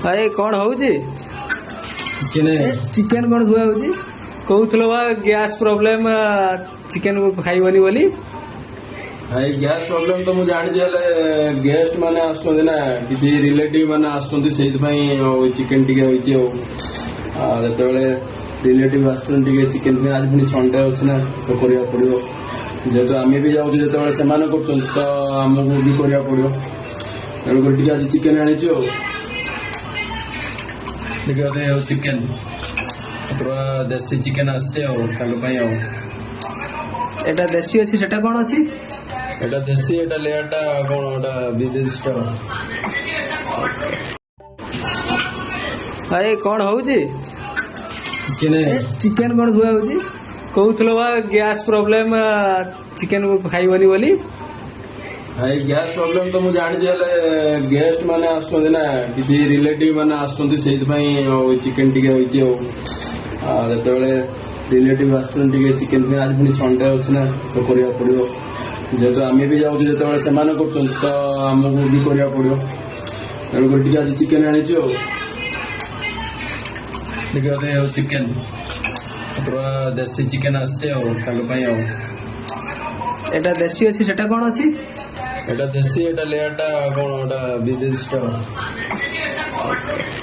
ଭାଇ କଣ ହଉଛି? ଚିକେନ କଣ ଧୁଆ ହଉଛି? କହୁଥିଲ ବା ଗ୍ୟାସ୍ ପ୍ରୋବ୍ଲେମ, ଚିକେନ ଖାଇବନି ବୋଲି। ଭାଇ ଗ୍ୟାସ୍ ପ୍ରୋବ୍ଲେମ ତ ମୁଁ ଜାଣିଛି, ହେଲେ ଗେଷ୍ଟ ମାନେ ଆସୁଛନ୍ତି ନା, କିଛି ରିଲେଟିଭ ମାନେ ଆସୁଛନ୍ତି, ସେଇଥିପାଇଁ ଚିକେନ ଟିକେ ହେଇଛି। ଆଉ ଯେତେବେଳେ ରିଲେଟିଭ ଆସୁଛନ୍ତି ଟିକେ ଚିକେନ ପାଇଁ, ଆଜି ପୁଣି ସଣ୍ଡେ ଅଛି ନା, ତ କରିବାକୁ ପଡିବ। ଯେହେତୁ ଆମେ ବି ଯାଉଛୁ, ଯେତେବେଳେ ସେମାନେ କରୁଛନ୍ତି ତ ଆମକୁ ବି କରିବାକୁ ପଡିବ। ତେଣୁକରି ଟିକେ ଆଜି ଚିକେନ ଆଣିଛୁ। ଆଉ ଟିକେ ଚିକେନ ପୁରା ଦେଶୀ ଚିକେନ ଆସିଛି ଆଉ ତାଙ୍କ ପାଇଁ। ଆଉ ଏଟା ଦେଶୀ ଅଛି, ସେଟା କଣ ଅଛି? এটা দেশি, এটা লেয়ারটা কোন ওটা বিদেশটা। ଭାଇ କଣ ହଉଛି? ଚିକେନ କଣ ଧୁଆ ହଉଛି? କହୁଥିଲ ବା ଗ୍ୟାସ୍ ପ୍ରୋବ୍ଲେମ, ଚିକେନ ଖାଇବନି ବୋଲି। ଭାଇ ଗ୍ୟାସ୍ ପ୍ରୋବ୍ଲେମ ତ ମୁଁ ଜାଣିଛି, ହେଲେ ଗେଷ୍ଟ ମାନେ ଆସୁଛନ୍ତି ନା, କିଛି ରିଲେଟିଭ ମାନେ ଆସୁଛନ୍ତି, ସେଇଥିପାଇଁ ଚିକେନ ଟିକେ ହେଇଛି। ଆଉ ଯେତେବେଳେ ରିଲେଟିଭ ଆସୁଛନ୍ତି ଟିକେ ଚିକେନ ପାଇଁ, ଆଜି ପୁଣି ସଣ୍ଡେ ଅଛି ନା, ତ କରିବାକୁ ପଡିବ। ଯେହେତୁ ଆମେ ବି ଯାଉଛୁ, ଯେତେବେଳେ ସେମାନେ କରୁଛନ୍ତି ତ ଆମକୁ ବି କରିବାକୁ ପଡିବ। ତେଣୁକରି ଟିକେ ଆଜି ଚିକେନ ଆଣିଛୁ। ଆଉ ଟିକେ ଚିକେନ ପୁରା ଦେଶୀ ଚିକେନ ଆସିଛି ଆଉ ତାଙ୍କ ପାଇଁ। ଆଉ ଏଟା ଦେଶୀ ଅଛି, ସେଟା କଣ ଅଛି? এটা দেশি, এটা লেয়ারটা কোন ওটা বিদেশটা।